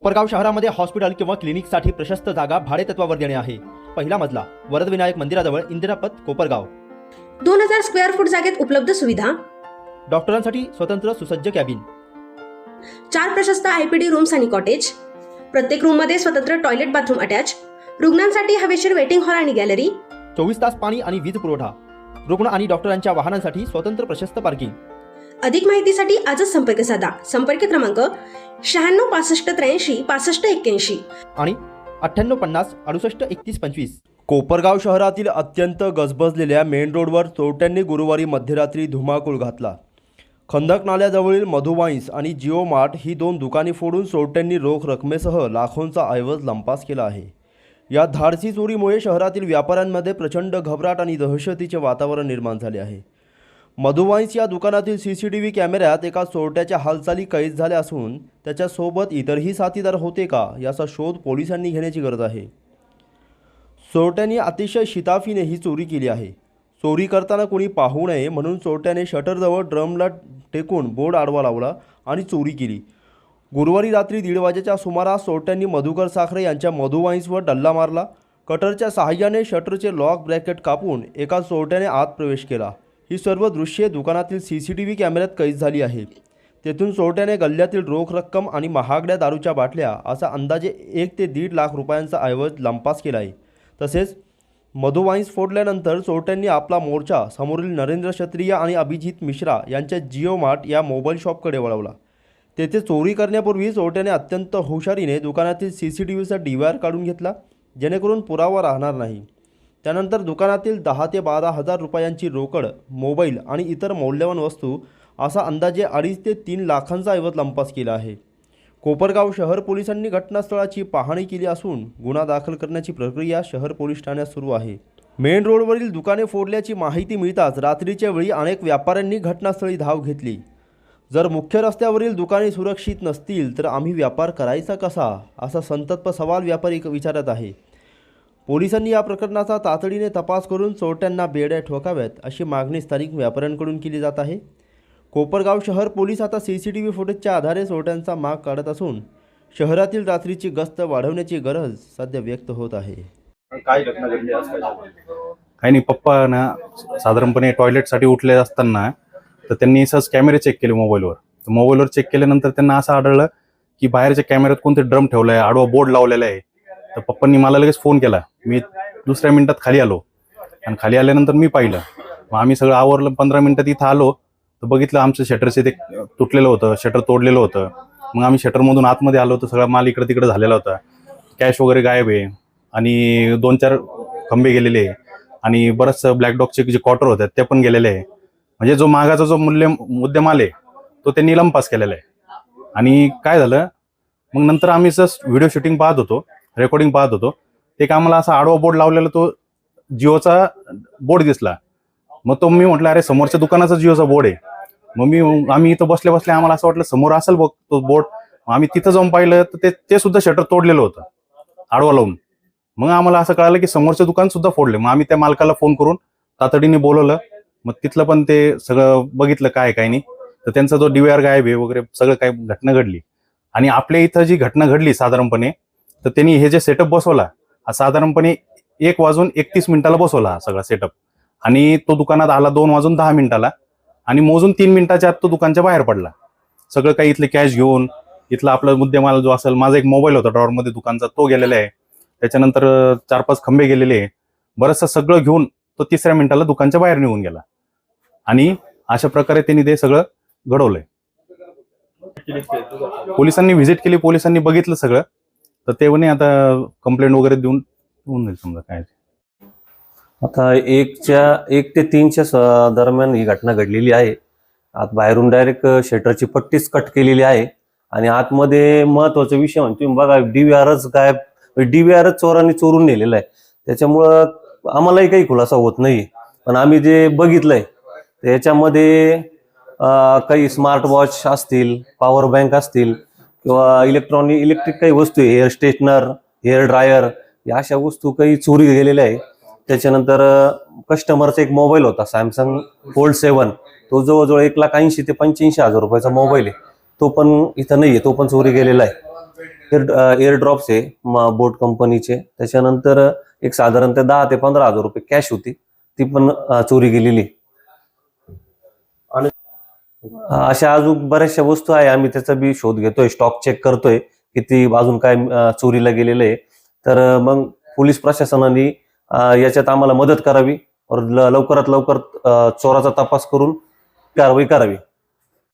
कोपरगाव शहरामध्ये हॉस्पिटल किंवा क्लिनिकसाठी प्रशस्त जागा भाडेतत्वावर देणे आहे। पहिला मजला वरदविनायक मंदिराजवळ इंदिरापथ कोपरगाव। 2000 स्क्वेअर फूट जागेत उपलब्ध सुविधा, डॉक्टरांसाठी स्वतंत्र सुसज्ज कॅबिन, 4 प्रशस्त आयपीडी रूम्स आणि कॉटेज, प्रत्येक रूम मध्ये स्वतंत्र टॉयलेट बाथरूम अटॅच, रुग्णांसाठी हवेशीर वेटिंग हॉल आणि गॅलरी, 24 तास पाणी आणि वीज पुरवठा, रुग्ण आणि डॉक्टरांच्या वाहनांसाठी स्वतंत्र प्रशस्त पार्किंग। अधिक माहितीसाठी आजच संपर्क साधा। संपर्क क्रमांक 96 65 83 65 81 आणि 9850 68 31 25। कोपरगाव शहरातील अत्यंत गजबजलेल्या मेन रोडवर चोरट्यांनी गुरुवारी मध्यरात्री धुमाकूळ घातला। खंदक नाल्याजवळील मधुवाईन्स आणि जिओ मार्ट ही 2 दुकाने फोडून चोरट्यांनी रोख रकमेसह लाखोंचा ऐवज लंपास केला आहे। या धाडसी चोरीमुळे शहरातील व्यापाऱ्यांमध्ये प्रचंड घबराट आणि दहशतीचे वातावरण निर्माण झाले आहे। मधुवाईन्स या दुकानातील सीसीटीव्ही कॅमेऱ्यात एका चोरट्याच्या हालचाली कैद झाल्या असून त्याच्यासोबत इतरही साथीदार होते का याचा शोध पोलिसांनी घेण्याची गरज आहे। चोरट्यांनी अतिशय शिताफीने ही चोरी केली आहे। चोरी करताना कोणी पाहू नये म्हणून चोरट्याने शटरजवळ ड्रमला टेकून बोर्ड आडवा लावला आणि चोरी केली। गुरुवारी रात्री 1:30 वाजेच्या सुमारास चोरट्यांनी मधुकर साखरे यांच्या मधुवाईन्सवर डल्ला मारला। कटरच्या सहाय्याने शटरचे लॉक ब्रॅकेट कापून एका चोरट्याने आत प्रवेश केला। ही सर्व दृश्ये दुकानातील सीसीटीव्ही कॅमेऱ्यात कैद झाली आहेत। तेथून चोरट्याने गल्ल्यातील रोख रक्कम आणि महागड्या दारूच्या बाटल्या असा अंदाजे 1 ते 1.5 लाख रुपयांचा ऐवज लंपास केला आहे। तसेच मधुवाईन्स फोडल्यानंतर चोरट्यांनी आपला मोर्चा समोरील नरेंद्र क्षत्रिय आणि अभिजित मिश्रा यांच्या जिओ मार्ट या मोबाईल शॉपकडे वळवला। तेथे चोरी करण्यापूर्वी चोरट्याने अत्यंत हुशारीने दुकानातील सीसीटीव्हीचा DVR काढून घेतला जेणेकरून पुरावा राहणार नाही। त्यानंतर दुकानातील 10 ते 12 हजार रुपयांची रोकड, मोबाईल आणि इतर मौल्यवान वस्तू असा अंदाजे 2.5 ते 3 लाखांचा ऐवज लंपास केला आहे। कोपरगाव शहर पोलिसांनी घटनास्थळाची पाहणी केली असून गुन्हा दाखल करण्याची प्रक्रिया शहर पोलीस ठाण्यात सुरू आहे। मेन रोडवरील दुकाने फोडल्याची माहिती मिळताच रात्रीच्या वेळी अनेक व्यापाऱ्यांनी घटनास्थळी धाव घेतली। जर मुख्य रस्त्यावरील दुकाने सुरक्षित नसतील तर आम्ही व्यापार करायचा कसा असा संतप्त सवाल व्यापारी विचारत आहे। पोलिसांनी या प्रकरणाचा तातडीने तपास करून चोरट्यांना बेड्या ठोकाव्यात अशी मागणी स्थानिक व्यापाऱ्यांकडून केली जात आहे। कोपरगाव शहर पोलीस आता सीसीटीव्ही फुटेजच्या आधारे चोरट्यांचा माग काढत असून शहरातील रात्रीची गस्त वाढवण्याची गरज सध्या व्यक्त होत आहे। काय घटना घडली आज? काही नाही, पप्पा ना साधारणपणे टॉयलेटसाठी उठले असताना तर त्यांनी सहज कॅमेरे चेक केले मोबाईलवर चेक केल्यानंतर त्यांना असं आढळलं की बाहेरच्या कॅमेऱ्यात कोणते ड्रम ठेवला आहे, आडवा बोर्ड लावलेला आहे। तर पप्पांनी मला लगेच फोन केला। मी दुसऱ्या मिनिटात खाली आलो आणि खाली आल्यानंतर मी पाहिलं। मग आम्ही सगळं आवरलं, 15 मिनिटात इथं आलो तर बघितलं आमचं शटरचे ते तुटलेलं होतं, शटर तोडलेलं होतं। मग आम्ही शटरमधून आतमध्ये आलो तर सगळा माल इकडे तिकडे झालेला होता। कॅश वगैरे गायब आहे आणि 2-4 खंबे गेलेले आहे आणि बरंचसं ब्लॅक डॉगचे जे क्वार्टर होते ते पण गेलेले आहे। म्हणजे जो मागाचा जो मुद्देमाल आहे तो त्यांनी लंपास केलेला आहे। आणि काय झालं मग नंतर आम्ही जस्ट व्हिडिओ शूटिंग पाहत होतो, रेकॉर्डिंग पाहत होतो, ते आम्हाला असा आडवा बोर्ड लावलेला तो जिओचा बोर्ड दिसला। मग तो मी म्हटलं अरे समोरच्या दुकानाचा जिओचा बोर्ड आहे। मग आम्ही इथं बसल्या बसल्या आम्हाला असं वाटलं समोर असेल बघ तो बोर्ड। आम्ही तिथं जाऊन पाहिलं तर ते सुद्धा शटर तोडलेलं होतं आडवा लावून। मग आम्हाला असं कळालं की समोरचं दुकान सुद्धा फोडले। मग आम्ही त्या मालकाला फोन करून तातडीने बोलवलं। मग तिथलं पण ते सगळं बघितलं काय नाही तर त्यांचा जो DVR गायब आहे वगैरे सगळं काय घटना घडली। आणि आपल्या इथं जी घटना घडली साधारणपणे तर त्यांनी हे जे सेटअप बसवला साधारणपणे 1:31 बसवला हा सगळा सेटअप आणि तो दुकानात आला 2:10 आणि मोजून 3 मिनिटाच्या आत तो दुकानच्या बाहेर पडला। सगळं काही इथले कॅश घेऊन इथला आपला मुद्देमाल जो असेल, माझा एक मोबाईल होता ड्रॉवरमध्ये दुकानचा तो गेलेला आहे। त्याच्यानंतर 4-5 खंबे गेलेले आहे। बरंचसं सगळं घेऊन तो 3ऱ्या मिनिटाला दुकानच्या बाहेर निघून गेला आणि अशा प्रकारे त्यांनी ते सगळं घडवलंय। पोलिसांनी व्हिजिट केली, पोलिसांनी बघितलं सगळं तर ते म्हणे आता कंप्लेंट वगैरे देऊन होऊन जाईल समजा काय। आता 1 ते 3च्या दरम्यान ही घटना घडलेली आहे। आत बाहेरून डायरेक्ट शटरची पट्टीच कट केलेली आहे आणि आतमध्ये महत्वाचा विषय म्हणजे तुम्ही बघा DVRच गायब, DVRच चोरांनी चोरून नेलेला आहे। त्याच्यामुळं आम्हालाही काही खुलासा होत नाही। पण आम्ही जे बघितलंय त्याच्यामध्ये काही स्मार्ट वॉच असतील, पॉवर बँक असतील किंवा इलेक्ट्रिक काही वस्तू आहे, हेअर स्ट्रेटनर, हेअर ड्रायर या अशा वस्तू काही चोरी गेलेल्या आहे। त्याच्यानंतर कस्टमरचा एक मोबाईल होता सॅमसंग फोल्ड 7, तो जवळजवळ 1,80,000 ते 85,000 रुपयाचा मोबाईल आहे, तो पण इथं नाहीये, तो पण चोरी गेलेला आहे। एअर ड्रॉप्स आहे बोट कंपनीचे. त्याच्यानंतर एक साधारणतः 10 ते 15 हजार रुपये कॅश होती, ती पण चोरी गेलेली. अशा अजून बऱ्याचशा वस्तू आहे, आम्ही त्याचा बी शोध घेतोय, स्टॉक चेक करतोय किती अजून काय चोरीला गेलेलं आहे. तर मग पोलीस प्रशासनाने याच्यात आम्हाला मदत करावी और लवकरात लवकर चोराचा तपास करून कारवाई करावी.